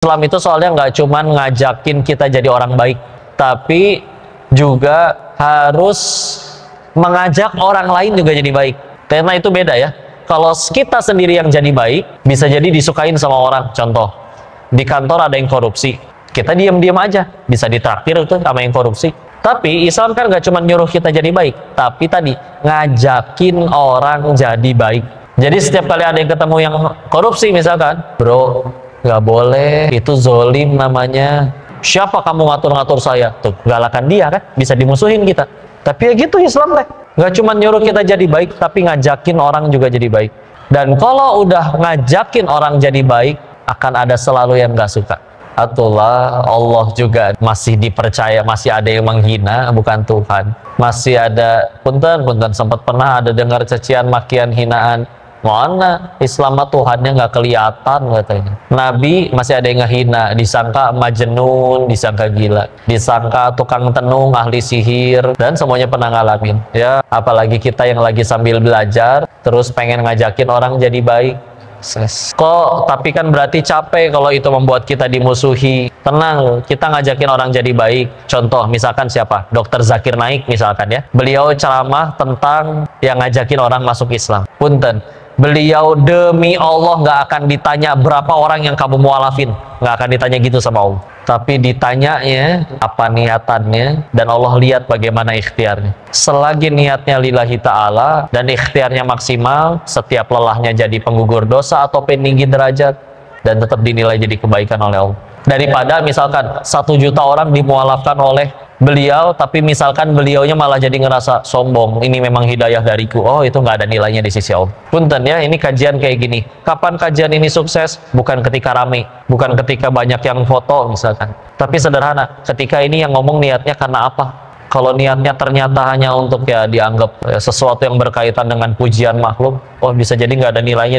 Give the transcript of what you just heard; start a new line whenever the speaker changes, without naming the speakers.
Islam itu soalnya nggak cuman ngajakin kita jadi orang baik, tapi juga harus mengajak orang lain juga jadi baik. Karena itu beda ya. Kalau kita sendiri yang jadi baik, bisa jadi disukain sama orang. Contoh, di kantor ada yang korupsi, kita diam-diam aja, bisa ditraktir tuh sama yang korupsi. Tapi Islam kan nggak cuma nyuruh kita jadi baik, tapi tadi ngajakin orang jadi baik. Jadi setiap kali ada yang ketemu yang korupsi misalkan, bro, nggak boleh, itu zolim namanya. Siapa kamu ngatur-ngatur saya? Tuh, galakan dia kan, bisa dimusuhin kita. Tapi ya gitu Islam deh. Nggak cuma nyuruh kita jadi baik, tapi ngajakin orang juga jadi baik. Dan kalau udah ngajakin orang jadi baik, akan ada selalu yang nggak suka. Allah juga masih dipercaya, masih ada yang menghina, bukan Tuhan. Masih ada, punten sempat pernah ada dengar cacian, makian, hinaan. Mana Islam Tuhannya nggak kelihatan katanya. Nabi masih ada yang ngehina, disangka majnun, disangka gila, disangka tukang tenung, ahli sihir, dan semuanya pernah ngalamin. Ya, apalagi kita yang lagi sambil belajar, terus pengen ngajakin orang jadi baik. Tapi kan berarti capek kalau itu membuat kita dimusuhi. Tenang, kita ngajakin orang jadi baik. Contoh, misalkan siapa? Dr. Zakir Naik misalkan ya. Beliau ceramah tentang yang ngajakin orang masuk Islam. Punten, beliau demi Allah nggak akan ditanya berapa orang yang kamu mualafin. Nggak akan ditanya gitu sama Allah. Tapi ditanyanya apa niatannya, dan Allah lihat bagaimana ikhtiarnya. Selagi niatnya lillahi ta'ala dan ikhtiarnya maksimal, setiap lelahnya jadi penggugur dosa atau peninggi derajat, dan tetap dinilai jadi kebaikan oleh Allah. Daripada misalkan 1 juta orang dimualafkan oleh beliau, tapi misalkan beliaunya malah jadi ngerasa sombong, ini memang hidayah dariku. Oh, itu nggak ada nilainya di sisi Allah. Punten ya, ini kajian kayak gini. Kapan kajian ini sukses? Bukan ketika rame, bukan ketika banyak yang foto misalkan, tapi sederhana, ketika ini yang ngomong niatnya karena apa. Kalau niatnya ternyata hanya untuk ya dianggap sesuatu yang berkaitan dengan pujian makhluk, oh bisa jadi nggak ada nilainya.